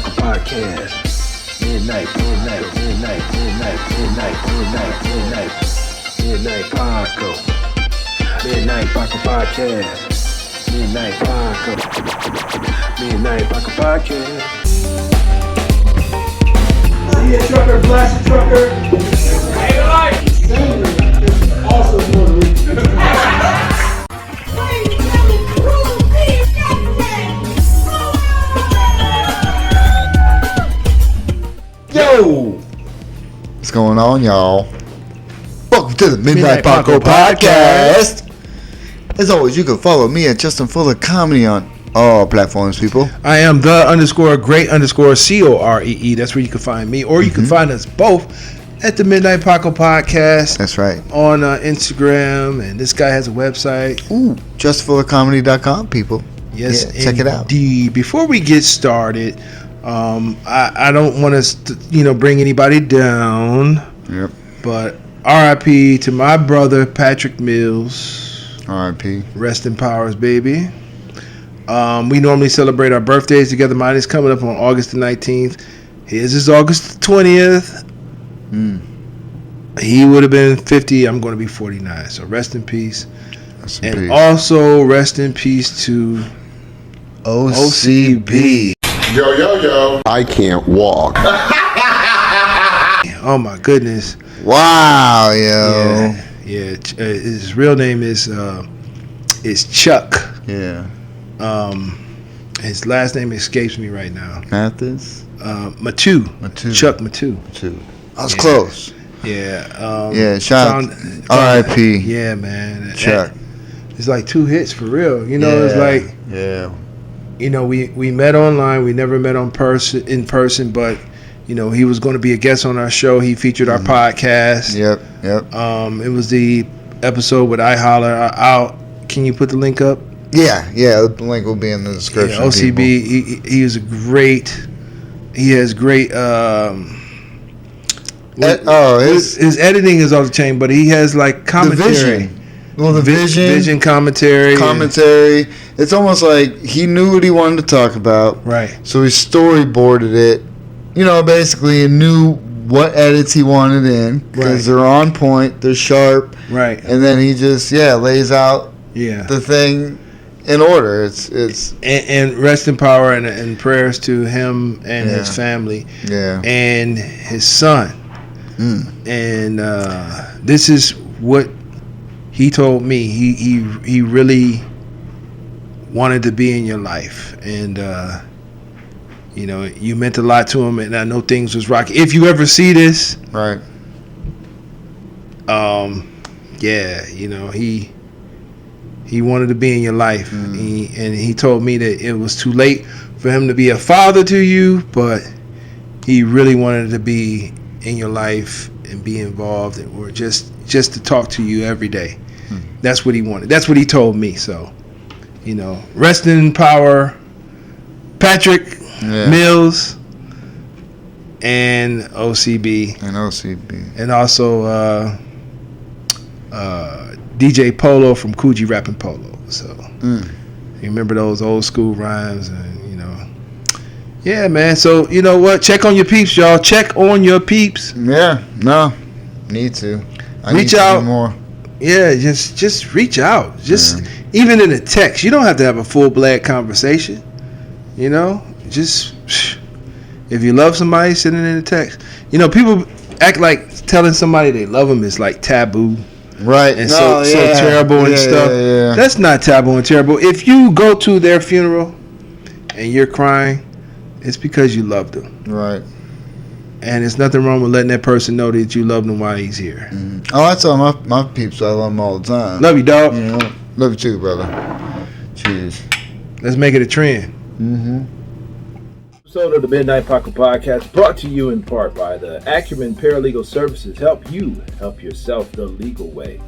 Paco Podcast. Midnight Paco. Midnight Paco Podcast. Midnight Paco Podcast. Yeah, trucker, blast the trucker. Hey, life. Sandra is also Puerto Rican. Yo! What's going on, y'all? Welcome to the Midnight Paco Podcast. As always, you can follow me at Justin Fuller Comedy on all platforms, people. I am the_great_COREE. That's where you can find me. Or you can find us both at the Midnight Paco Podcast. That's right. On Instagram. And this guy has a website. Ooh, justfullercomedy.com, people. Yes, yeah, check it out. Before we get started, I don't want us to, bring anybody down. Yep. But RIP to my brother, Patrick Mills. RIP. Rest in powers, baby. We normally celebrate our birthdays together. Mine is coming up on August the 19th. His is August the 20th. He would have been 50. I'm going to be 49. So rest in peace. Rest in and peace. Also rest in peace to OCB. Yo. I can't walk. Oh my goodness. Wow, yo. Yeah. His real name is Chuck. Yeah. His last name escapes me right now. Mathis? Matu. Chuck Matu. I was close. Yeah. Shout out. RIP. Yeah, man. Chuck. It's like 2 hits for real. It's like. Yeah. We met online. We never met in person, but he was going to be a guest on our show. He featured our podcast. Yep. It was the episode with I Holler Out. Can you put the link up? Yeah. The link will be in the description. Yeah, OCB. He is a great. He has great. His editing is off the chain, but he has like commentary. The vision commentary. It's almost like he knew what he wanted to talk about. Right. So he storyboarded it. Basically, he knew what edits he wanted in because they're on point, they're sharp. Right. And then he just lays out the thing in order. It's and rest in power and prayers to him and his family. Yeah. And his son. And this is what he told me. He really wanted to be in your life, and you meant a lot to him, and I know things was rocky. If you ever see this, right? He wanted to be in your life, and he told me that it was too late for him to be a father to you, but he really wanted to be in your life and be involved, or just to talk to you every day. That's what he wanted. That's what he told me. So, rest in power, Patrick Mills and OCB. And also DJ Polo from Coogee Rapping Polo. So, you remember those old school rhymes and, Yeah, man. So, you know what? Check on your peeps, y'all. Check on your peeps. Yeah. No. Need to. Reach need out. To do more. Yeah, just reach out. Even in a text. You don't have to have a full-blown conversation. Just if you love somebody, send it in a text. People act like telling somebody they love them is like taboo. Right. And so terrible and stuff. Yeah. That's not taboo and terrible. If you go to their funeral and you're crying, it's because you loved them. Right. And there's nothing wrong with letting that person know that you love them while he's here. Oh, I tell my peeps I love them all the time. Love you, dog. Love you too, brother. Cheers. Let's make it a trend. Episode of the Midnight Paco Podcast brought to you in part by the Acumen Paralegal Services. Help you help yourself the legal way.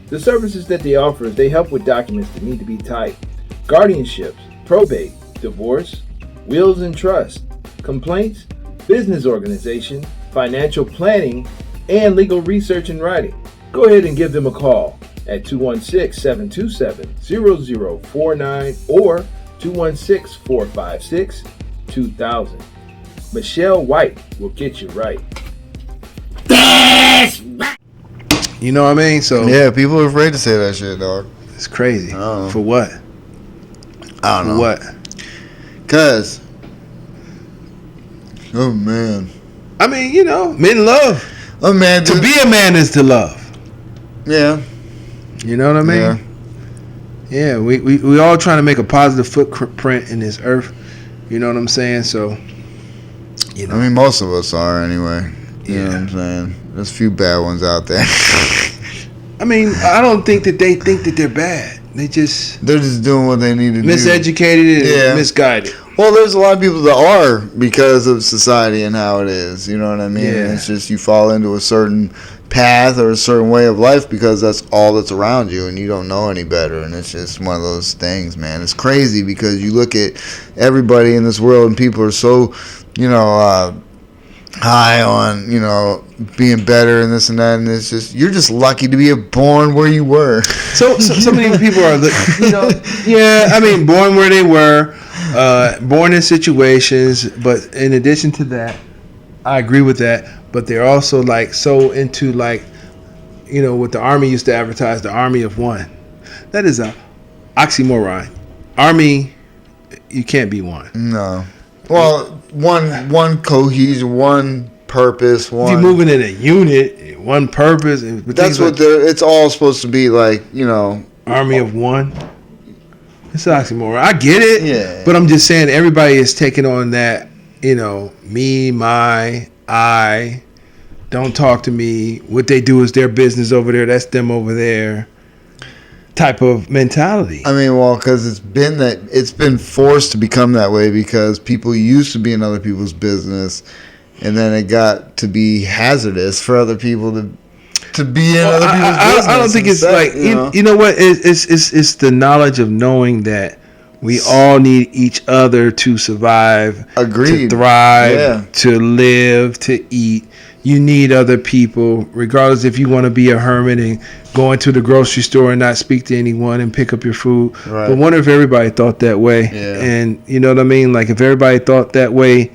The services that they offer is they help with documents that need to be typed, guardianships, probate, divorce, wills and trust, complaints, business organization, financial planning, and legal research and writing. Go ahead and give them a call at 216-727-0049 or 216-456-2000. Michelle White will get you right. You know what I mean? So Yeah, people are afraid to say that shit, dog. it's crazy. Oh. For what? I don't know. For what? Cause, oh man, I mean, you know, men love. oh man, To dude. be a man is to love. Yeah, You know what I mean? yeah. Yeah, we all trying to make a positive footprint in this earth. You know what I'm saying? So, you know. I mean, most of us are anyway. You know Yeah. what I'm saying? There's a few bad ones out there. I mean, I don't think that they think that they're bad. They just They're just doing what they need to do. miseducated and Yeah. misguided. Well, there's a lot of people that are because of society and how it is. You know what I mean? Yeah. It's just you fall into a certain path or a certain way of life because that's all that's around you and you don't know any better. And it's just one of those things, man. It's crazy because you look at everybody in this world and people are so, high on, being better and this and that. And it's just, you're just lucky to be born where you were. So some of these people are, yeah, I mean, born where they were, born in situations, but in addition to that, I agree with that, but they're also like so into like, what the Army used to advertise, the Army of One. That is a oxymoron. Army, you can't be one. No. Well, one cohesion, one purpose, one. If you're moving in a unit, one purpose. But That's what it's all supposed to be like, Army of One. It's an oxymoron. I get it. Yeah. But I'm just saying everybody is taking on that, me, my, I, don't talk to me. What they do is their business over there. That's them over there. Type of mentality. I mean, well, because it's been forced to become that way because people used to be in other people's business, and then it got to be hazardous for other people to be in other people's business. I don't think it's like you know what? It's the knowledge of knowing that we all need each other to survive, Agreed. to thrive, Yeah. to live, to eat. You need other people, regardless if you want to be a hermit and go into the grocery store and not speak to anyone and pick up your food. Right. But wonder if everybody thought that way. Yeah. And you know what I mean? Like if everybody thought that way,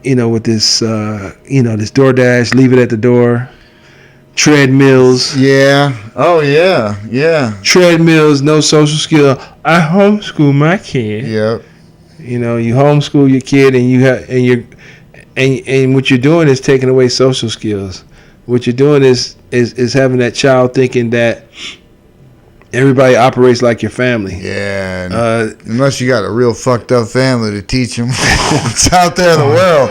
with this, this DoorDash, leave it at the door, treadmills. Yeah. Oh yeah. Yeah. Treadmills, no social skill. I homeschool my kid. Yep. You homeschool your kid, and what you're doing is taking away social skills. What you're doing is having that child thinking that everybody operates like your family. Yeah. Unless you got a real fucked up family to teach them what's out there in the world.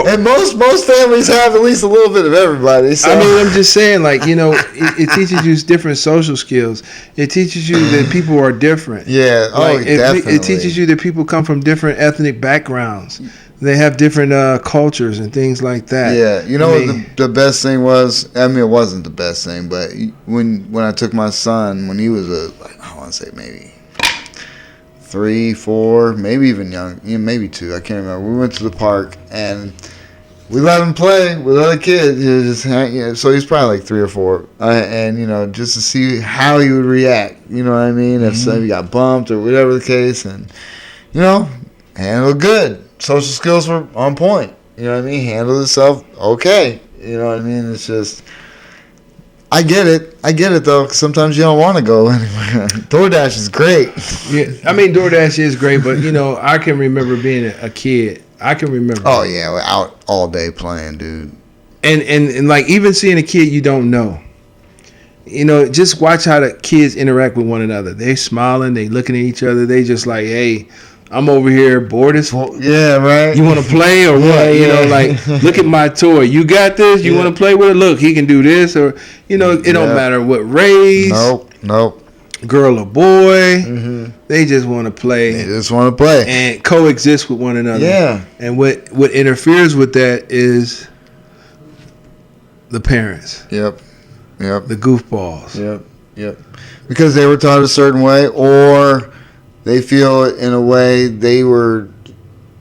And most families have at least a little bit of everybody. So. I mean, I'm just saying, like, it teaches you different social skills. It teaches you that people are different. Yeah. Oh, definitely. It teaches you that people come from different ethnic backgrounds. They have different cultures and things like that. Yeah, the best thing was, I mean, it wasn't the best thing, but when I took my son, when he was I want to say maybe 3, 4, maybe even young, maybe 2, I can't remember. We went to the park and we let him play with other kids. So he's probably like 3 or 4, and just to see how he would react. You know what I mean? If he got bumped or whatever the case, and handled good. Social skills were on point. You know what I mean? Handled itself okay. You know what I mean? It's just, I get it though. 'Cause sometimes you don't want to go anywhere. DoorDash is great. Yeah, I mean DoorDash is great, but I can remember being a kid. I can remember. Oh yeah, we're out all day playing, dude. And like even seeing a kid you don't know. Just watch how the kids interact with one another. They smiling, they looking at each other. They just like, hey, I'm over here bored as fuck. Yeah, right. You want to play or what? Like, look at my toy. You got this? You want to play with it? Look, he can do this. Or, it don't matter what race. Nope. Girl or boy. Mm-hmm. They just want to play. They just want to play. And coexist with one another. Yeah. And what interferes with that is the parents. Yep. The goofballs. Yep. Because they were taught a certain way, or they feel in a way they were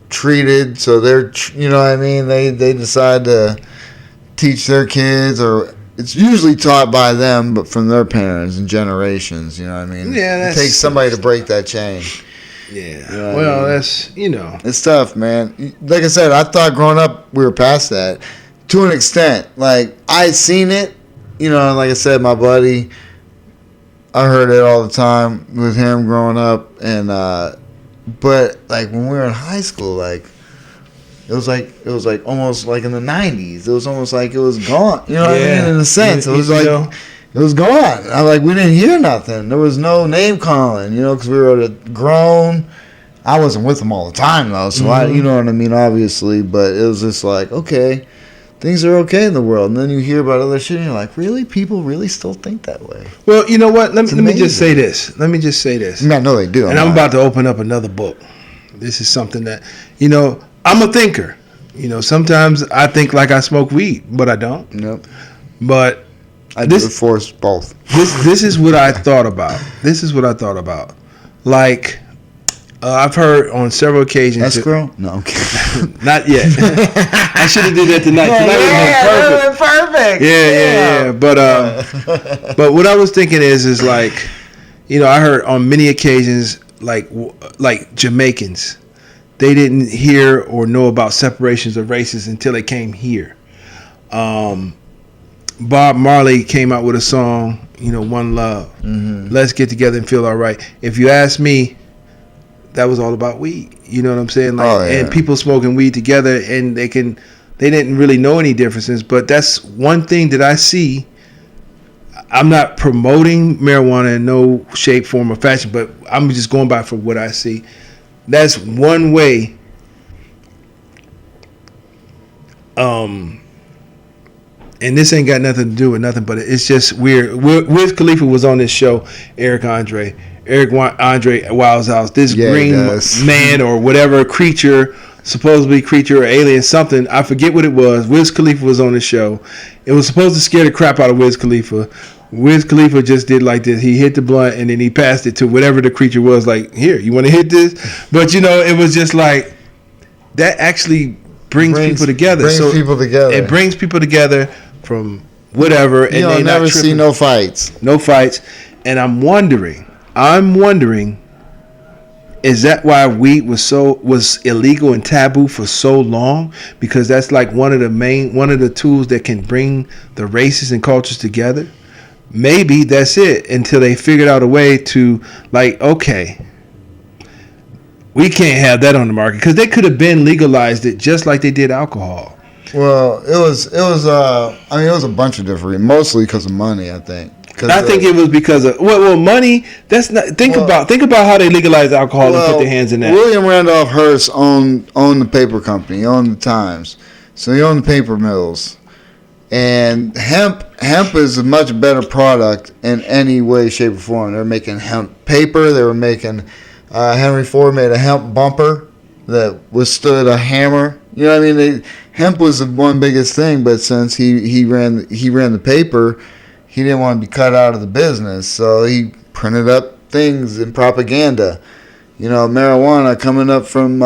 treated, so they're, they decide to teach their kids, or it's usually taught by them, but from their parents and generations, you know what I mean? Yeah, it takes somebody to break that chain. Yeah. You know what Well, I mean? that's It's tough, man. Like I said, I thought growing up we were past that to an extent. Like I seen it, and like I said, my buddy, I heard it all the time with him growing up, and but like when we were in high school, like it was like almost like in the 90s. It was almost like it was gone. You know what I mean? In a sense, it was like it was gone. We didn't hear nothing. There was no name calling, because we were grown. I wasn't with them all the time though, so you know what I mean, obviously. But it was just like, okay, things are okay in the world, and then you hear about other shit, and you're like, really, people really still think that way. Well, you know what? Let me just say this. I mean, I know they do. And I'm about to open up another book. This is something that I'm a thinker. Sometimes I think like I smoke weed, but I don't. Nope. But I do force both. This is what I thought about. Like, I've heard on several occasions. Escrow? No, I'm kidding. Not yet. I should have did that tonight. Tonight would have been perfect. Yeah. But what I was thinking is like, I heard on many occasions like Jamaicans, they didn't hear or know about separations of races until they came here. Bob Marley came out with a song, One Love. Mm-hmm. Let's get together and feel all right. If you ask me, that was all about weed. You know what I'm saying? And people smoking weed together, and they didn't really know any differences. But that's one thing that I see. I'm not promoting marijuana in no shape, form, or fashion, but I'm just going by for what I see. That's one way. And this ain't got nothing to do with nothing, but it's just weird. Wiz Khalifa was on this show, Eric Andre Wild's House. This green man or whatever creature, supposedly creature or alien, something. I forget what it was. Wiz Khalifa was on the show. It was supposed to scare the crap out of Wiz Khalifa. Wiz Khalifa just did like this. He hit the blunt and then he passed it to whatever the creature was. Like, here, you want to hit this? But it was just like that actually brings people together. It brings people together from whatever, and they never see no fights. And I'm wondering, is that why weed was illegal and taboo for so long? Because that's like one of the tools that can bring the races and cultures together. Maybe that's it until they figured out a way to like, okay, we can't have that on the market, because they could have been legalized it just like they did alcohol. Well, it was a bunch of different, mostly because of money, I think. I think it was because of money. That's not think about how they legalized alcohol and put their hands in that. William Randolph Hearst owned the paper company, he owned the Times, so he owned the paper mills. And hemp is a much better product in any way, shape, or form. They were making hemp paper. They were making Henry Ford made a hemp bumper that withstood a hammer. You know what I mean? Hemp was the one biggest thing, but since he ran the paper, he didn't want to be cut out of the business, so he printed up things in propaganda. Marijuana coming up from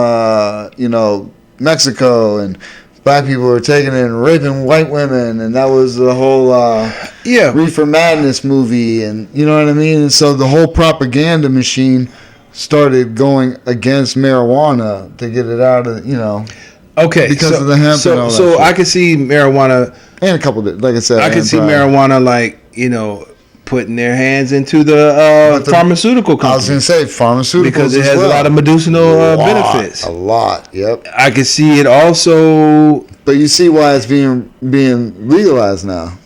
Mexico, and black people were taking it and raping white women, and that was the whole Reefer Madness movie, and you know what I mean? And so the whole propaganda machine started going against marijuana to get it out of, okay, because of the hemp and all that so shit. I could see marijuana, and a couple of, like I said, I could see marijuana like, putting their hands into the pharmaceutical company. I was going to say pharmaceuticals, because it has a lot of medicinal benefits. A lot, yep. I could see it also. But you see why it's being legalized now.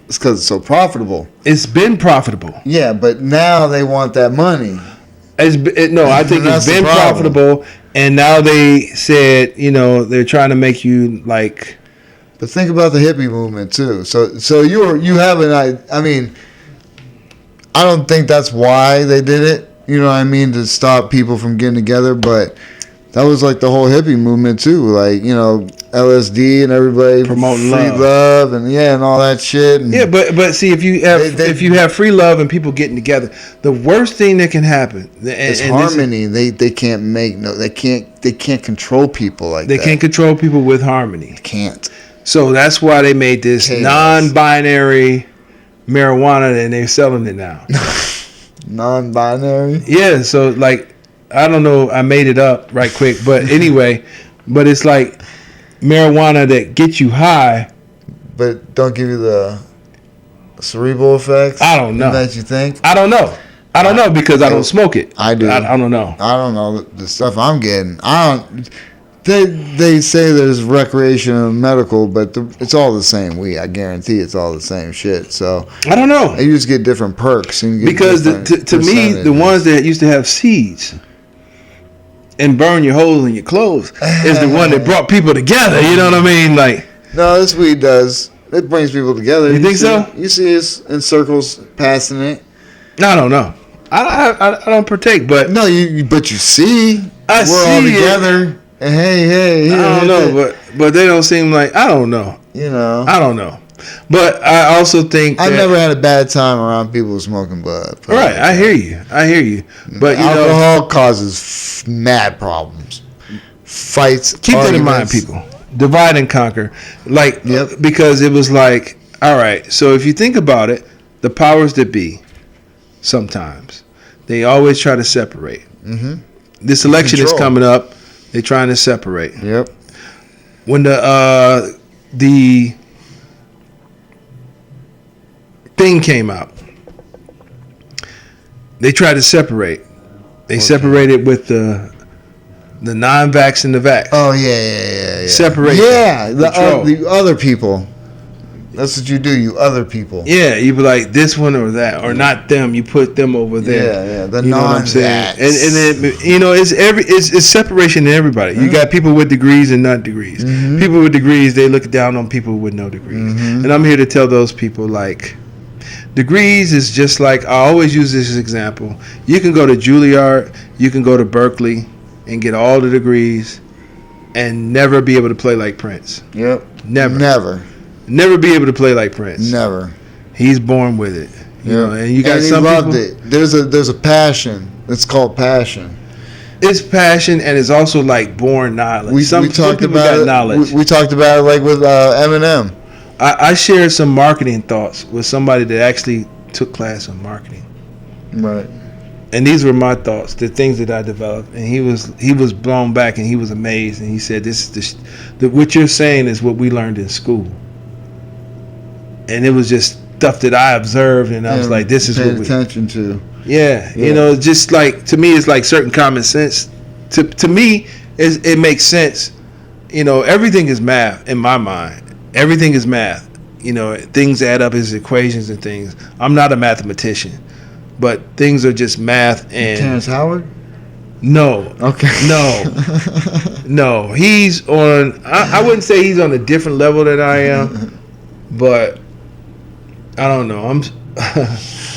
It's because it's so profitable. It's been profitable. Yeah, but now they want that money. I think it's been profitable, and now they said, they're trying to make you like. But think about the hippie movement too. So you have I mean, I don't think that's why they did it. You know what I mean, to stop people from getting together, but that was like the whole hippie movement too. Like, LSD and everybody promoting free love and and all that shit. And but see, if you have free love and people getting together, the worst thing that can happen is harmony. They can't they can't control people like that. They can't control people with harmony. They can't. So that's why they made this non-binary marijuana, and they're selling it now. Non-binary? Yeah, so like I don't know. I made it up right quick, but anyway, but it's like marijuana that gets you high, but don't give you the cerebral effects. I don't know. That you think? I don't know. I don't know because I don't smoke it. I do. I don't know. I don't know the stuff I'm getting. I don't. They say there's recreational and medical, but it's all the same weed. I guarantee it's all the same shit. So I don't know. You just get different perks. And because to me, the ones that used to have seeds and burn your holes in your clothes is the one that brought people together. You know what I mean? Like, no, this weed does. It brings people together. You think so? You see us in circles passing it. I don't know. I don't partake, but no, but you see, we're all together. Hey, I don't know, but they don't seem like, I don't know. You know, I don't know. But I also think I've never had a bad time around people smoking bud. Right, I hear you. But alcohol causes mad problems, fights. Keep that in mind, people. Divide and conquer, like because it was like, all right. So if you think about it, the powers that be, sometimes they always try to separate. Mm-hmm. This election is coming up. They're trying to separate. Yep. When the thing came out, they tried to separate. They separated with the non-vax and the vax. Oh yeah. Separate. Yeah, the other people. That's what you do, you other people. Yeah, you be like this one or that, or not them. You put them over there. Yeah, the non-vax. And then it's separation in everybody. You got people with degrees and not degrees. Mm-hmm. People with degrees, they look down on people with no degrees. Mm-hmm. And I'm here to tell those people, like, degrees is just like, I always use this as an example. You can go to Juilliard, you can go to Berkeley and get all the degrees and never be able to play like Prince. Yep. Never be able to play like Prince. Never. He's born with it. You know, and you got and some he loved people, it. There's a passion. It's called passion. It's passion, and it's also like born knowledge. Some people about got knowledge. We talked about it like with Eminem. I shared some marketing thoughts with somebody that actually took class on marketing. Right. And these were my thoughts, the things that I developed. And he was blown back, and he was amazed. And he said, "This is what you're saying is what we learned in school." And it was just stuff that I observed, and I was like, "This is what we attention to." Yeah, you know, just like, to me, it's like certain common sense. To me, it makes sense. You know, everything is math in my mind. Everything is math. You know, things add up as equations and things. I'm not a mathematician, but things are just math. And Terrence Howard? No. Okay. No. He's on. I wouldn't say he's on a different level than I am, but I don't know. I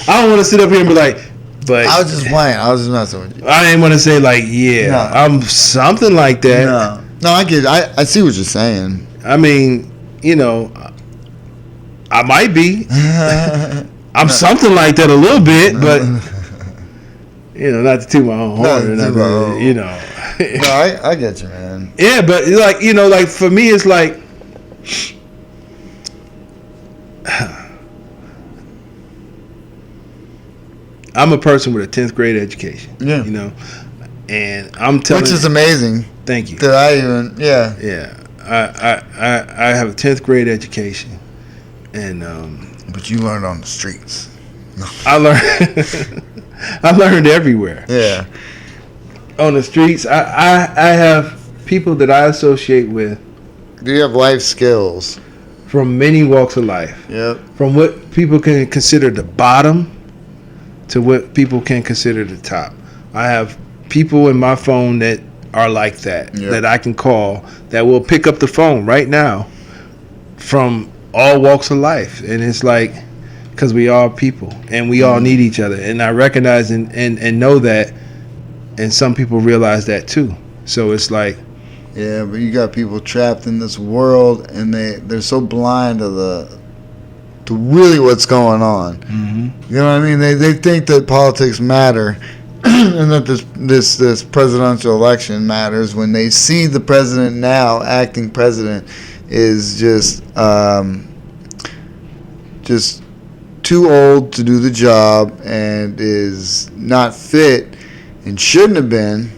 don't want to sit up here and be like, but I was just playing. I was just messing with you. I didn't want to say like, I'm something like that. No, I get it. I see what you're saying. I mean, you know, I might be. I'm something like that a little bit, but you know, not to toot my own horn. You know. No, I get you, man. Yeah, but like, you know, like for me, it's like, I'm a person with a 10th grade education. Yeah. You know, and I'm telling, which is amazing. Thank you. That I even Yeah. I have a 10th grade education, and but you learned on the streets. I learned everywhere. Yeah. On the streets, I have people that I associate with. Do you have life skills? From many walks of life. Yep. From what people can consider the bottom to what people can consider the top. I have people in my phone that are like that, that I can call, that will pick up the phone right now from all walks of life. And it's like, because we are people and we all need each other. And I recognize and know that, and some people realize that too. So it's like, yeah, but you got people trapped in this world, and they're so blind to really what's going on. Mm-hmm. You know what I mean? They think that politics matter, and that this presidential election matters when they see the president now, acting president, is just too old to do the job and is not fit. and shouldn't have been.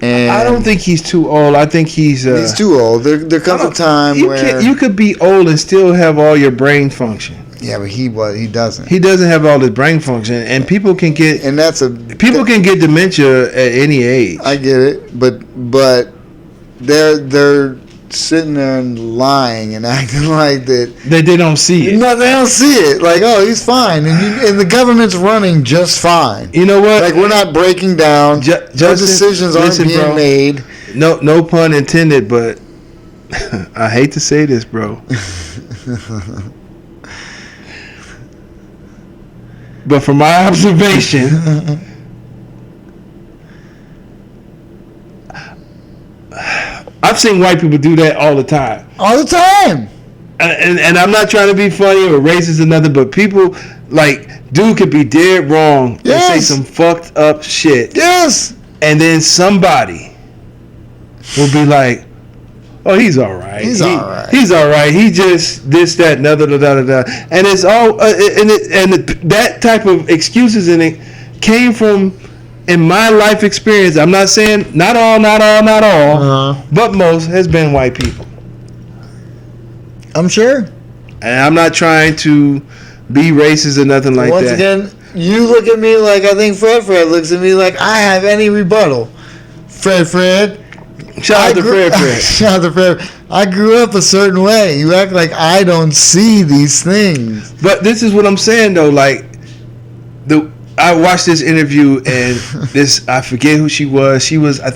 And I don't think he's too old. I think he's too old. There comes a time where you could be old and still have all your brain function. Yeah, but he doesn't. He doesn't have all his brain function, and people can get can get dementia at any age. I get it, but they're sitting there and lying and acting like that they don't see it. No, they don't see it. Like, oh, he's fine, and the government's running just fine. You know what? Like, we're not breaking down. Those decisions aren't being made. No pun intended, but I hate to say this, bro. But from my observation, I've seen white people do that all the time. All the time. And I'm not trying to be funny or racist or nothing, but people, like, dude could be dead wrong and say some fucked up shit. Yes. And then somebody will be like, oh, he's all right. He's all right. He's all right. He just this, that, and other, da. And it's all, that type of excuses in it came from, in my life experience, I'm not saying not all, but most has been white people. I'm sure. And I'm not trying to be racist or nothing like Once that. again, you look at me like I think Fred looks at me like I have any rebuttal. Fred. Shout out to Fred. Shout out to Fred. I grew up a certain way. You act like I don't see these things. But this is what I'm saying though. Like, I watched this interview and I forget who she was. I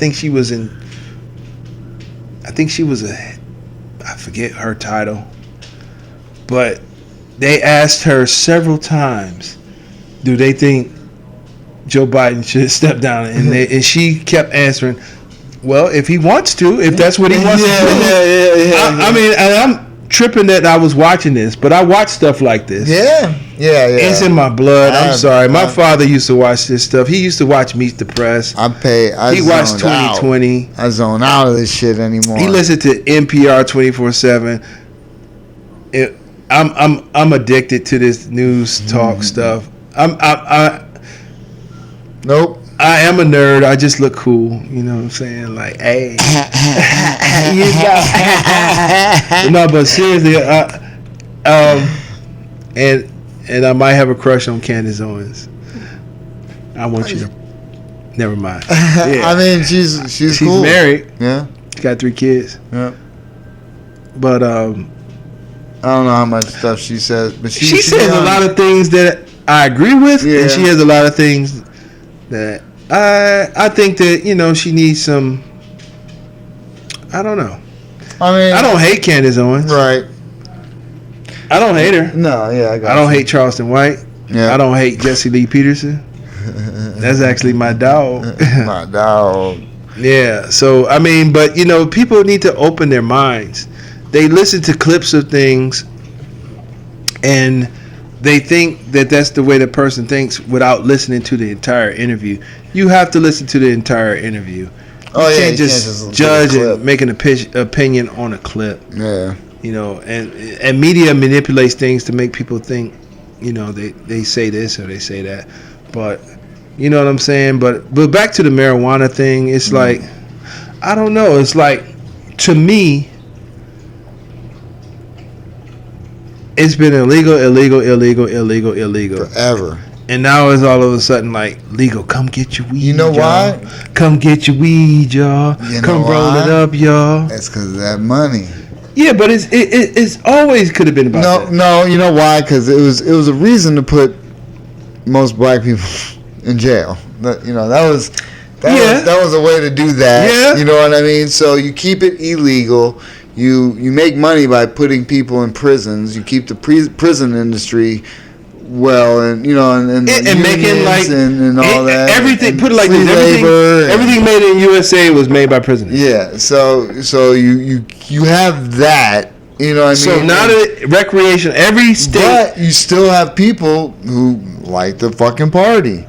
forget her title. But they asked her several times, do they think Joe Biden should step down? And she kept answering, well, if he wants to, if that's what he wants to do. Yeah. I mean, and I'm tripping that I was watching this, but I watch stuff like this. Yeah. It's in my blood. I'm sorry. My father used to watch this stuff. He used to watch Meet the Press. He watched 2020. I zone out of this shit anymore. He listened to NPR 24/7. I'm addicted to this news talk stuff. Nope. I am a nerd. I just look cool. You know what I'm saying? Like, hey. No, but seriously, and I might have a crush on Candace Owens. I want you to. Never mind. Yeah. I mean, she's cool. Married. Yeah. She's got 3 kids. Yeah. But I don't know how much stuff she says, but she says a lot of things that I agree with, and she has a lot of things that I think that, you know, she needs some. I don't know. I mean, I don't hate Candace Owens. Right. I don't hate her. No, yeah, I don't hate Charleston White. Yeah. I don't hate Jesse Lee Peterson. That's actually my dog. My dog. Yeah. So I mean, but you know, people need to open their minds. They listen to clips of things, and they think that that's the way the person thinks without listening to the entire interview. You have to listen to the entire interview. You can't just judge and make an opinion on a clip. Yeah. You know, and media manipulates things to make people think, you know, they say this or they say that. But you know what I'm saying? But back to the marijuana thing, it's like, I don't know. It's like, to me, it's been illegal forever. And now it's all of a sudden like legal. Come get your weed. You know y'all. why? Come get your weed, y'all. Come roll it up, y'all. It's because of that money. Yeah, but it's always could have been about that. No, you know why? Because it was a reason to put most black people in jail. That was a way to do that. Yeah. You know what I mean? So you keep it illegal. You make money by putting people in prisons. You keep the prison industry well, and you know, and making like and all that. Everything, put it like this: everything made in USA was made by prisoners. Yeah. So you have that. You know what I mean? So now the recreation, every state, but you still have people who like to fucking party.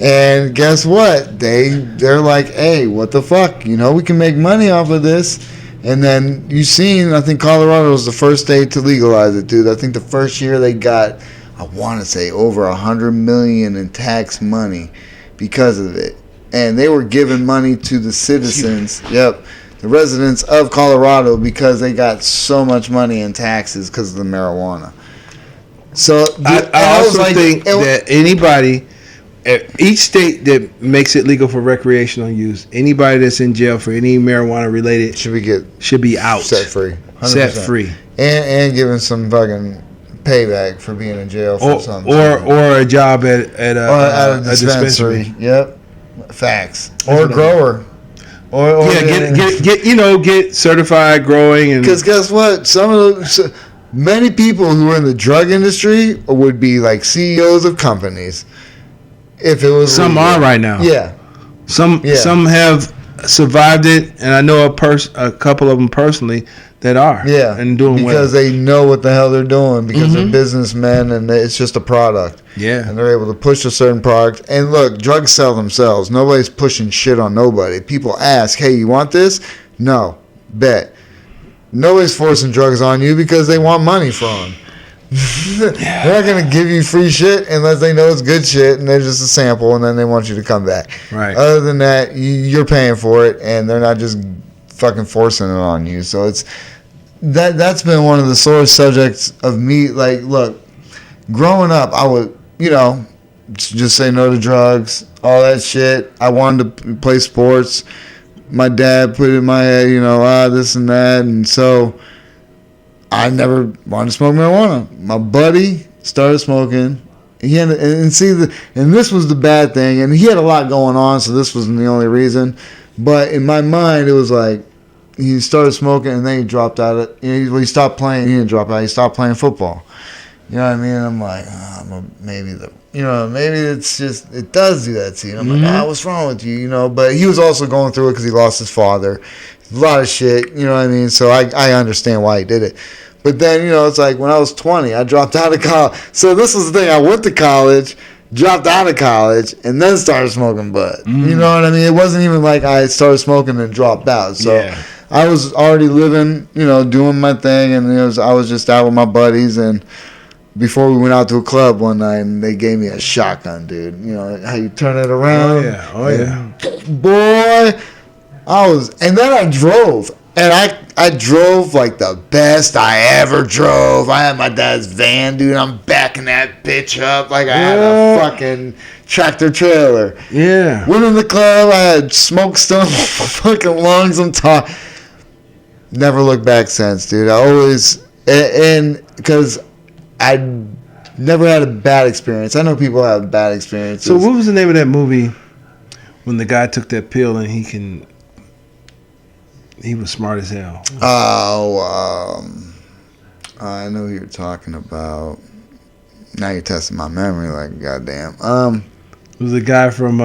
And guess what? They're like, hey, what the fuck? You know, we can make money off of this. And then you seen, I think Colorado was the first state to legalize it, dude. I think the first year they got, I want to say, over $100 million in tax money because of it. and they were giving money to the citizens. Yep. The residents of Colorado because they got so much money in taxes because of the marijuana. So I also think that anybody, each state that makes it legal for recreational use, anybody that's in jail for any marijuana related should be out, set free, 100%. Set free, and given some fucking payback for being in jail for something, or a job at a dispensary. Yep, facts. Or a grower. Or get certified growing, and because guess what, many people who are in the drug industry would be like CEOs of companies if it was some legal. are right now. Yeah, some have survived it, and I know a couple of them personally that are and doing because well they know what the hell they're doing because they're businessmen and it's just a product. Yeah, and they're able to push a certain product. And look, drugs sell themselves. Nobody's pushing shit on nobody. People ask, "Hey, you want this?" No, bet. Nobody's forcing drugs on you because they want money from them. They're not gonna give you free shit unless they know it's good shit and they're just a sample and then they want you to come back. Right. Other than that, you're paying for it and they're not just fucking forcing it on you. So it's that's been one of the sore subjects of me. Like, look, growing up, I would, just say no to drugs, all that shit. I wanted to play sports. My dad put it in my head, this and that, and so I never wanted to smoke marijuana. My buddy started smoking. And this was the bad thing, and he had a lot going on, so this wasn't the only reason. But in my mind, it was like he started smoking, and then he dropped out. He stopped playing. He didn't drop out. He stopped playing football. You know what I mean? I'm like, maybe it's just, it does do that to you. I'm like, what's wrong with you? But he was also going through it because he lost his father. A lot of shit, you know what I mean? So I understand why he did it. But then, it's like when I was 20, I dropped out of college. So this was the thing. I went to college, dropped out of college, and then started smoking bud. You know what I mean? It wasn't even like I started smoking and dropped out. So I was already living, doing my thing, and I was just out with my buddies. And before we went out to a club one night, and they gave me a shotgun, dude. How you turn it around. Oh yeah. Boy, and then I drove. And I drove like the best I ever drove. I had my dad's van, dude. I'm backing that bitch up like I had a fucking tractor trailer. Yeah. Went in the club. I had smoke stuff on my fucking lungs. I'm talking. Never looked back since, dude. I always, and because I never had a bad experience. I know people have bad experiences. So what was the name of that movie when the guy took that pill and he was smart as hell? Oh, I know who you're talking about. Now you're testing my memory like goddamn. It was a guy from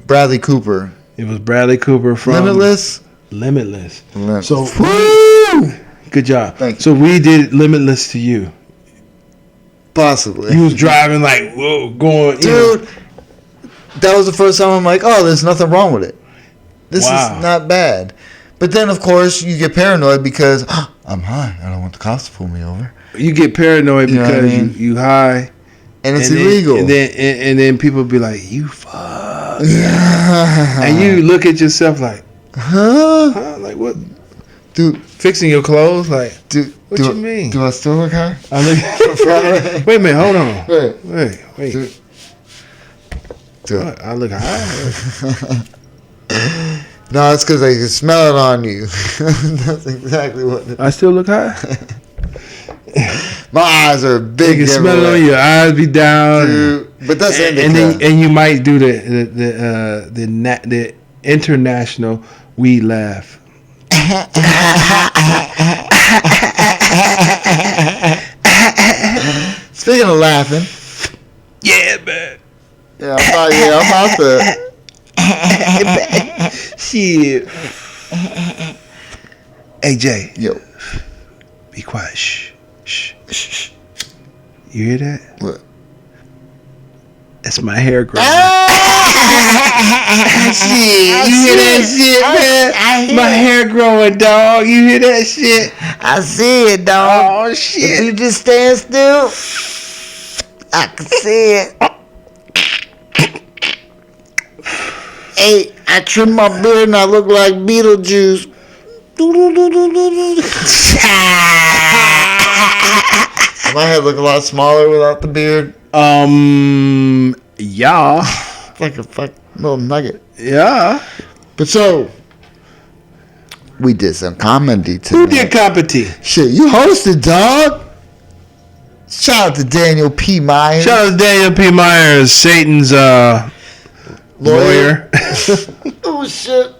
Bradley Cooper. It was Bradley Cooper from Limitless. So woo! Good job. Thank you. So we did Limitless to you. Possibly. You was driving like, whoa, going, dude. That was the first time I'm like, oh, there's nothing wrong with it. This is not bad. But then, of course, you get paranoid because I'm high. I don't want the cops to pull me over. You get paranoid because you high, and it's illegal. And then people be like, "You fuck," and you look at yourself like, "Huh? Like what, dude? Fixing your clothes? Like, dude? What you mean? Do I still look high? I look. Wait a minute. Hold on. Wait. Dude. I look high. No, it's because they can smell it on you. That's exactly what it is. I still look high? My eyes are big. You can smell it on your eyes be down. Dude, but that's and you might do the international weed laugh. Speaking of laughing. Yeah, man. Yeah, I'm about to. Shit. Hey, Jay. Yo. Be quiet. Shh. You hear that? What? That's my hair growing. Shit. You hear that shit, man? My hair growing, dog. You hear that shit? I see it, dog. Oh, shit. If you just stand still, I can see it. Hey, I trimmed my beard and I look like Beetlejuice. My head look a lot smaller without the beard. Yeah. It's like a fuck little nugget. Yeah. But so, we did some comedy today. Who did comedy? Shit, you hosted, dog. Shout out to Daniel P. Myers. Shout out to Daniel P. Myers, Satan's lawyer. Oh, shit.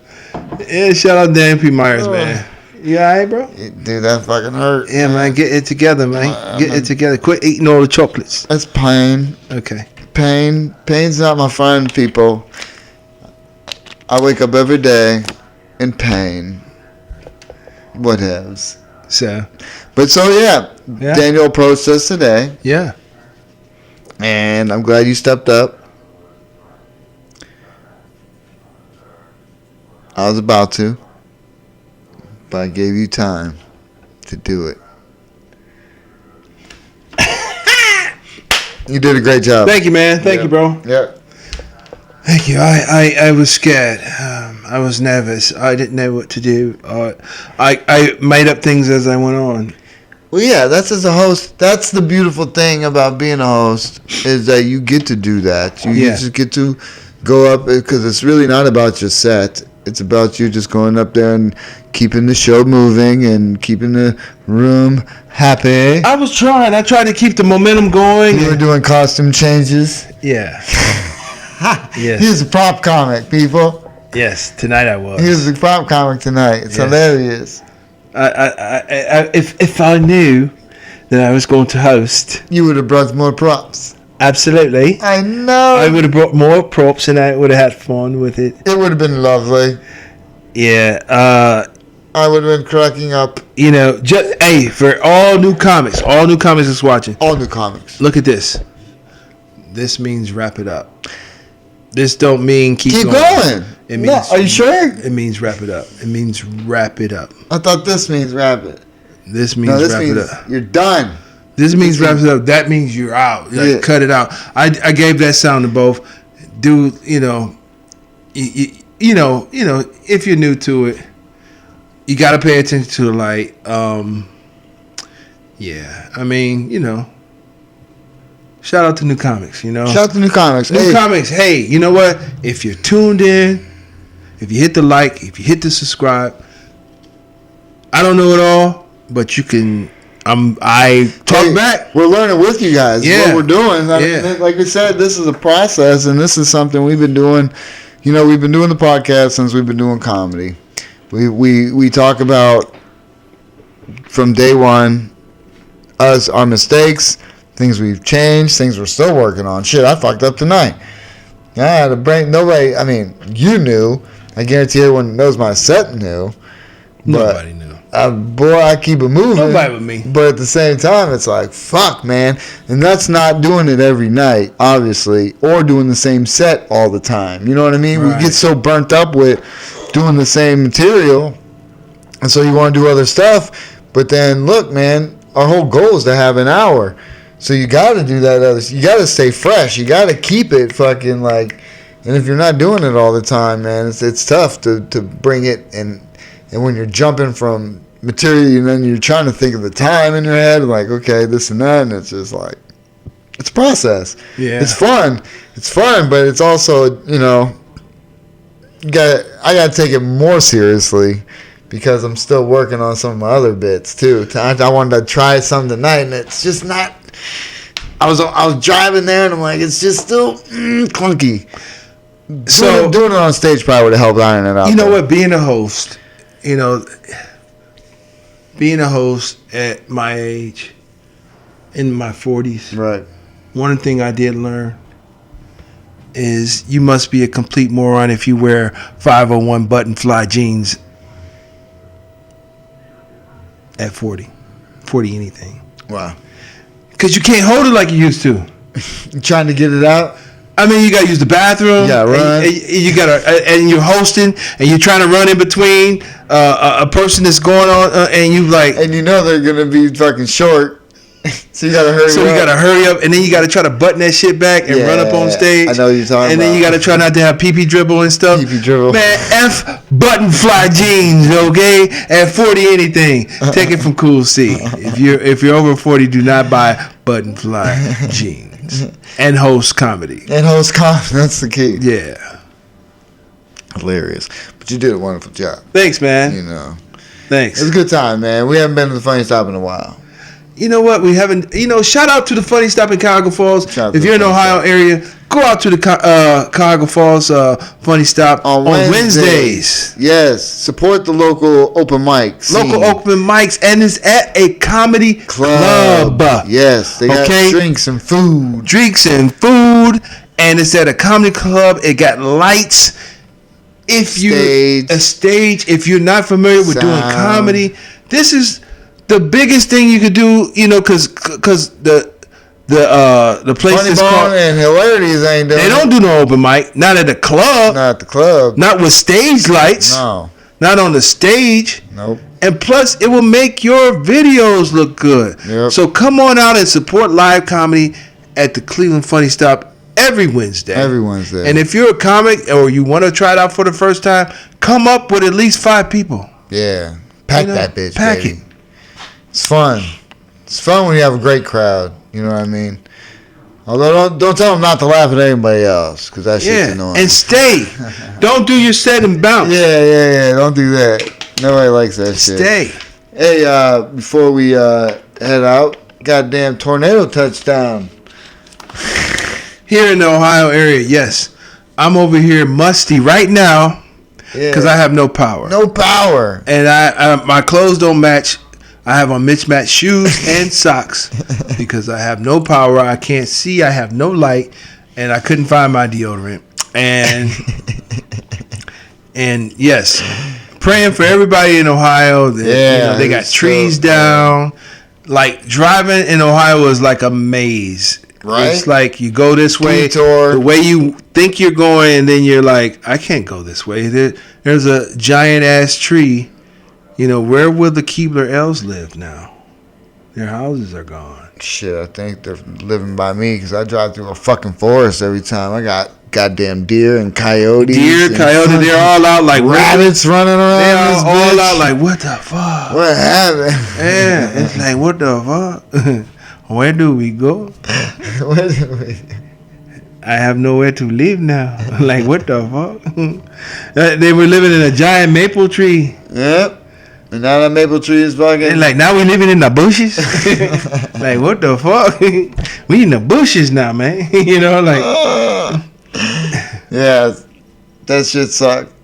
Yeah, shout out to Daniel P. Myers, man. You alright, bro? Dude, that fucking hurt. Yeah, man, get it together, man. Get it together. Quit eating all the chocolates. That's pain. Okay. Pain's not my friend, people. I wake up every day in pain. Whatevs. So. But so, yeah. Daniel approached us today. Yeah. And I'm glad you stepped up. I was about to. But I gave you time to do it. You did a great job. Thank you, man. Thank you, bro. Yeah. Thank you. I was scared. I was nervous. I didn't know what to do. I made up things as I went on. Well, yeah, that's as a host. That's the beautiful thing about being a host is that you get to do that. You just get to go up because it's really not about your set. It's about you just going up there and keeping the show moving and keeping the room happy. I was trying. I tried to keep the momentum going. You were doing costume changes. Yeah. Yes. He's a prop comic, people. Yes, tonight I was. He was a prop comic tonight. It's hilarious. If I knew that I was going to host, you would have brought more props. Absolutely. I know. I would have brought more props and I would have had fun with it. It would have been lovely. Yeah. I would have been cracking up. You know, hey, for all new comics that's watching. All new comics. Look at this. This means wrap it up. This don't mean keep going. It means, are you sure? It means wrap it up. It means wrap it up. I thought this means wrap it. This means wrap it up. You're done. This means wrap it up. That means you're out. Like, cut it out. I gave that sound to both. Dude, you know, if you're new to it, you got to pay attention to the light. Yeah, I mean, you know. Shout out to New Comics, you know. Shout out to New Comics. New Comics, hey, you know what? If you're tuned in, if you hit the like, if you hit the subscribe, I don't know it all, but you can. I talk back. We're learning with you guys. Yeah. What we're doing. Like we said, this is a process, and this is something we've been doing. You know, we've been doing the podcast since we've been doing comedy. We talk about from day one, our mistakes. Things we've changed, things we're still working on. Shit, I fucked up tonight. I had a brain. Nobody, I mean, you knew. I guarantee everyone who knows my set knew. Nobody knew. Boy, I keep it moving. Nobody but me. But at the same time, it's like, fuck, man. And that's not doing it every night, obviously, or doing the same set all the time. You know what I mean? Right. We get so burnt up with doing the same material, and so you want to do other stuff. But then, look, man, our whole goal is to have an hour. So you got to do that other. You got to stay fresh. You got to keep it fucking like. And if you're not doing it all the time, man, it's tough to bring it. And when you're jumping from material, and then you're trying to think of the time in your head, like, okay, this and that, and it's just like, it's a process. Yeah, it's fun. It's fun, but it's also, you know, I got to take it more seriously. Because I'm still working on some of my other bits too. I wanted to try something tonight, and it's just not. I was driving there, and I'm like, it's just still clunky. So doing it on stage probably would have helped iron it out. You know what? Being a host, at my age, in my 40s, right? One thing I did learn is you must be a complete moron if you wear 501 button fly jeans. At 40 anything. Wow. Because you can't hold it like you used to. You trying to get it out? I mean, you got to use the bathroom. Yeah, right. And you're hosting, and you're trying to run in between a person that's going on, and you like. And you know they're gonna be fucking short. So you gotta hurry up. So you gotta hurry up, and then you gotta try to button that shit back and run up on stage. I know what you're talking about. And then you gotta try not to have pee-pee dribble and stuff. Pee-pee dribble. Man, F button fly jeans, okay? At 40 anything. Take it from Cool C. If you're over 40, do not buy button fly jeans. And host comedy. That's the key. Yeah. Hilarious. But you did a wonderful job. Thanks, man. You know. Thanks. It's a good time, man. We haven't been to the Funny Stop in a while. You know what? We haven't. Shout out to the Funny Stop in Cuyahoga Falls. If you're in the Ohio area, go out to the Cuyahoga Falls Funny Stop on Wednesdays. Yes, support the local open mic scene. Local open mics, and it's at a comedy club. Yes, they got drinks and food. And it's at a comedy club. It got lights. A stage. If you're not familiar with doing comedy, this is the biggest thing you could do, because the place Funny is Bone called and Hilarities ain't doing. They don't do no open mic. Not at the club. Not at the club. Not with stage lights. No. Not on the stage. Nope. And plus, it will make your videos look good. Yep. So come on out and support live comedy at the Cleveland Funny Stop every Wednesday. And if you're a comic or you want to try it out for the first time, come up with at least 5 people. Yeah. Pack that bitch, Pack baby. it. It's fun. It's fun when you have a great crowd. You know what I mean? Although don't tell them not to laugh at anybody else, because that shit's annoying. And stay. Don't do your set and bounce. Yeah. Don't do that. Nobody likes that shit. Stay. Hey, before we head out, goddamn tornado touchdown. Here in the Ohio area, yes. I'm over here musty right now because I have no power. No power. And I my clothes don't match. I have on mismatched shoes and socks because I have no power. I can't see. I have no light, and I couldn't find my deodorant. And yes, praying for everybody in Ohio. That, they got trees down. Like driving in Ohio is like a maze. Right? It's like you go this way, the way you think you're going, and then you're like, I can't go this way. There's a giant ass tree. Where will the Keebler elves live now? Their houses are gone. Shit, I think they're living by me because I drive through a fucking forest every time. I got goddamn deer and coyotes. They're all out like rabbits running around. They are all out like, what the fuck? What happened? Yeah, it's like, what the fuck? Where do we go? I have nowhere to live now. Like, what the fuck? They were living in a giant maple tree. Yep. And now that maple tree is fucking. And like, now we living in the bushes? Like, what the fuck? We in the bushes now, man. Yeah, that shit sucked.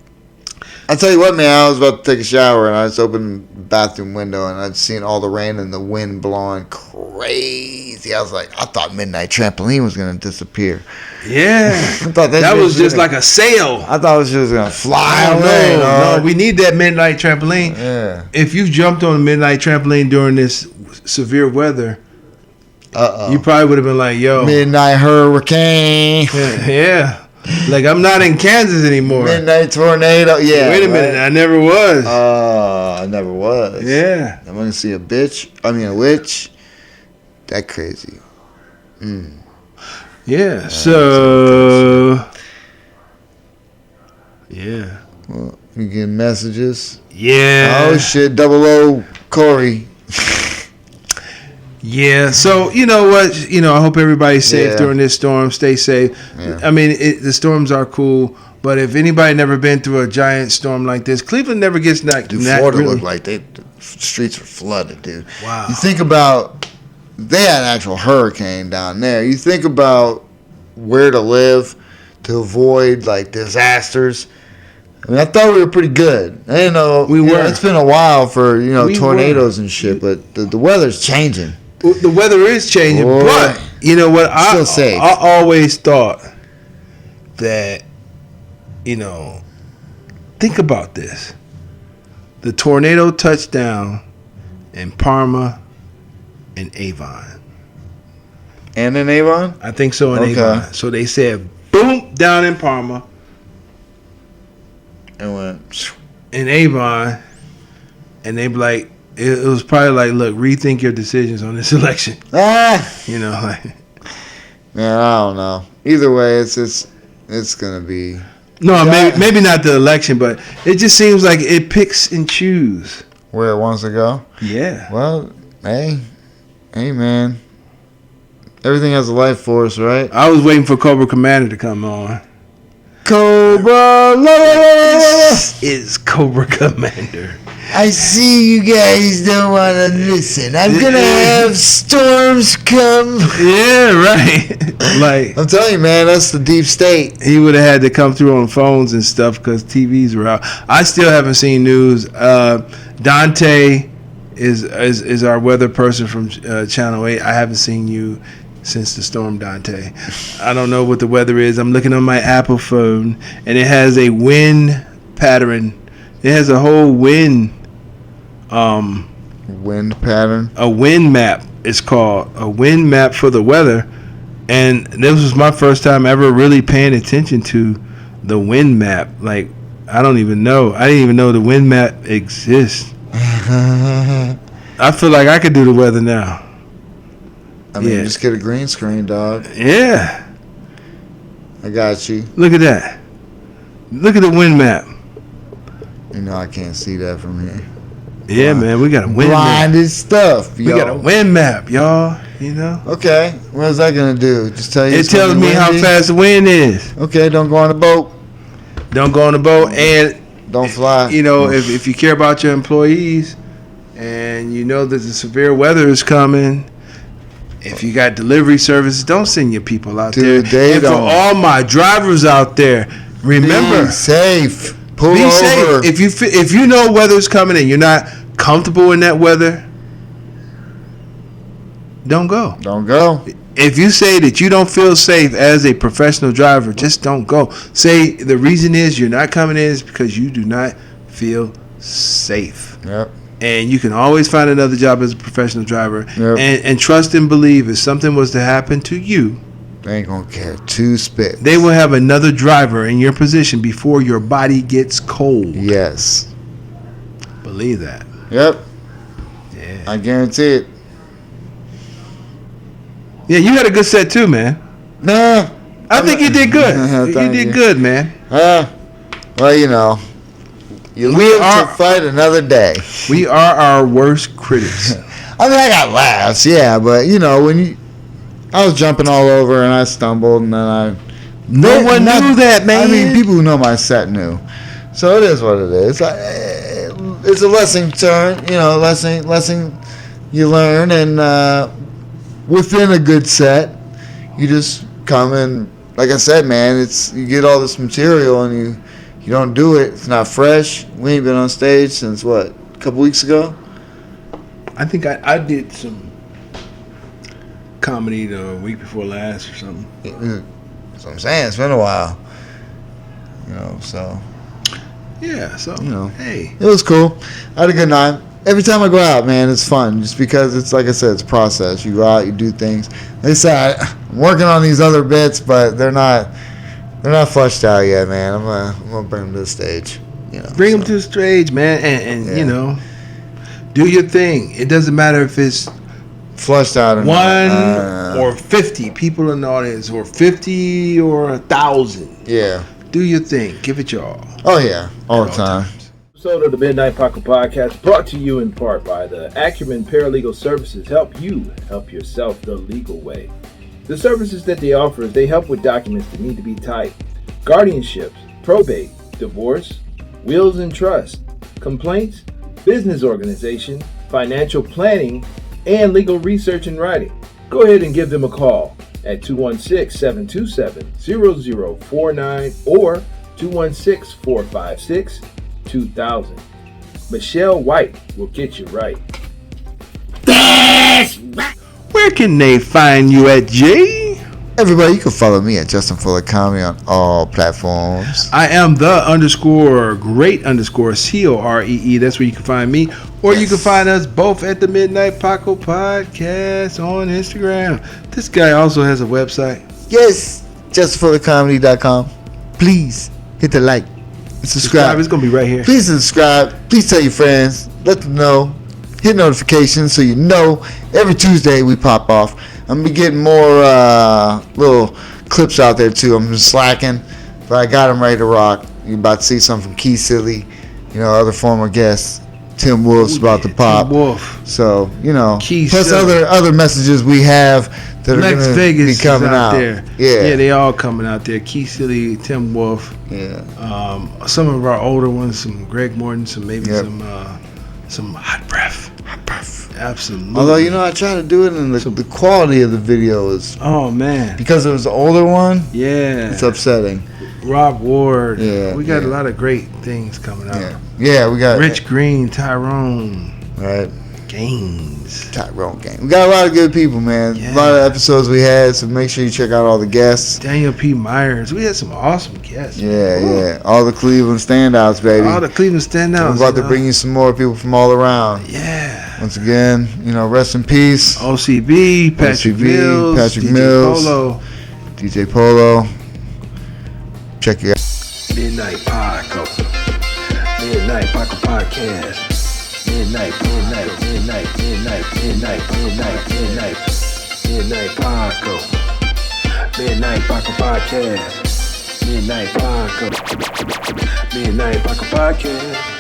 I tell you what, man, I was about to take a shower and I just opened the bathroom window and I'd seen all the rain and the wind blowing crazy. I was like, I thought Midnight Trampoline was going to disappear. Yeah. I thought that was just like a sail. I thought it was just going to fly away. No, we need that Midnight Trampoline. Yeah. If you jumped on a Midnight Trampoline during this severe weather, you probably would have been like, yo. Midnight Hurricane. Yeah. Like, I'm not in Kansas anymore. Midnight Tornado. Yeah. Wait a minute. I never was. I never was. Yeah. I'm going to see a witch. That crazy. Yeah. So. Yeah. Well, you get messages. Yeah. Oh, shit. 00 Corey. Yeah, so you know what? I hope everybody's safe during this storm. Stay safe. Yeah. I mean, the storms are cool, but if anybody never been through a giant storm like this, Cleveland never gets knocked. Florida looked like the streets were flooded, dude. Wow. You think about, they had an actual hurricane down there. You think about where to live to avoid like disasters. I mean, I thought we were pretty good. I didn't know we were. It's been a while for tornadoes and shit, but the weather's changing. The weather is changing, but you know what? I always thought that, think about this. The tornado touched down in Parma and Avon. And in Avon? I think so, in Avon. So they said, boom, down in Parma. And went. In Avon. And they be like, it was probably like, look, rethink your decisions on this election. You know, like. Man, I don't know. Either way, it's gonna be. No, maybe not the election, but it just seems like it picks and choose where it wants to go. Yeah. Well, hey, man. Everything has a life force, right? I was waiting for Cobra Commander to come on. Cobra, this is Cobra Commander. I see you guys don't want to listen. I'm gonna have storms come. Yeah, right. Like I'm telling you, man, that's the deep state. He would have had to come through on phones and stuff because TVs were out. I still haven't seen news. Dante is our weather person from Channel 8. I haven't seen you since the storm, Dante. I don't know what the weather is. I'm looking on my Apple phone, and it has a wind pattern. It has a whole wind pattern. A wind map. It's called a wind map for the weather. And this was my first time ever really paying attention to the wind map. Like, I didn't even know the wind map exists. I feel like I could do the weather now. I mean, just get a green screen, dog. Yeah. I got you. Look at that. Look at the wind map. You know I can't see that from here. Yeah, man, we got a wind map. Blinded stuff, yo. We got a wind map, y'all. You know? Okay. What is that going to do? Just tell you it tells me how fast the wind is. Okay, don't go on the boat. Don't go on the boat, and don't fly. You know, if you care about your employees and you know that the severe weather is coming, if you got delivery services, don't send your people out there. And for all my drivers out there, remember, be safe. Pull be over. Safe. If you know weather's coming and you're not comfortable in that weather, don't go. Don't go. If you say that you don't feel safe as a professional driver, just don't go. Say the reason is you're not coming in is because you do not feel safe. Yep. And you can always find another job as a professional driver. Yep. And trust and believe if something was to happen to you, they ain't gonna care two spits. They will have another driver in your position before your body gets cold. Yes. Believe that. Yep. Yeah. I guarantee it. Yeah, you had a good set too, man. Nah. I think you did good. You did good, man. Well, you know. You live to fight another day. We are our worst critics. I mean, I got laughs, yeah, but you know, I was jumping all over and I stumbled and then No one knew that, man. I mean, people who know my set knew. So it is what it is. It's a lesson lesson you learn, and within a good set, you just come and, like I said, man, you get all this material and you don't do it. It's not fresh. We ain't been on stage since what, a couple weeks ago? I think I did some comedy the week before last or something. That's what I'm saying. It's been a while. You know, so. Yeah, so, you know, hey. It was cool. I had a good night. Every time I go out, man, it's fun. Just because it's, like I said, it's a process. You go out, you do things. They say I'm working on these other bits, but they're not fleshed out yet, man. I'm gonna bring them to the stage. You know, bring them to the stage, man, and you know, do your thing. It doesn't matter if it's fleshed out or 1 or 50 people in the audience, or 50 or 1,000. Yeah. Do your thing. Give it your all. Oh yeah, all the time. Episode of the Midnight Paco Podcast brought to you in part by the Acumen Paralegal Services. Help you help yourself the legal way. The services that they offer is they help with documents that need to be typed, guardianships, probate, divorce, wills and trust, complaints, business organization, financial planning, and legal research and writing. Go ahead and give them a call at 216-727-0049 or 216-456-2000. Michelle White will get you right. Where can they find you at, Jay? Everybody, you can follow me at Justin Fuller Comedy on all platforms. I am the _great_COREE. That's where you can find me. Or you can find us both at the Midnight Paco Podcast on Instagram. This guy also has a website. Yes, justinfullercomedy.com. Please hit the like and subscribe. It's going to be right here. Please subscribe. Please tell your friends. Let them know. hit notifications so you know every Tuesday we pop off. I'm gonna be getting more little clips out there too. I'm just slacking, but I got them ready to rock. You're about to see something from Key Silly, other former guests. Tim Wolf's about to pop. Tim Wolf. So, Key plus Silly. other messages we have that Lex are going to Vegas be coming is out there. Yeah, they all coming out there. Key Silly, Tim Wolf. Yeah. Some of our older ones, some Greg Morton, some maybe Yep. some Hot Breath. Absolutely. Although, I try to do it and the quality of the video is, Oh man. because it was an older one, Yeah. it's upsetting. Rob Ward. Yeah, We got yeah. a lot of great things coming out. Yeah, we got Rich Green, Tyrone, right. Gaines. Tyrone Gang. We got a lot of good people, man. Yeah. A lot of episodes we had, so make sure you check out all the guests. Daniel P. Myers. We had some awesome guests. Yeah. All the Cleveland standouts, baby. All the Cleveland standouts. We're about to bring you some more people from all around. Yeah. Once again, rest in peace. OCB, Patrick OCB, Mills, Patrick DJ Mills. Polo. DJ Polo. Check it out. Midnight Paco. Midnight Paco Podcast. Midnight Paco. Midnight Paco Podcast. Midnight Paco. Midnight Paco Podcast.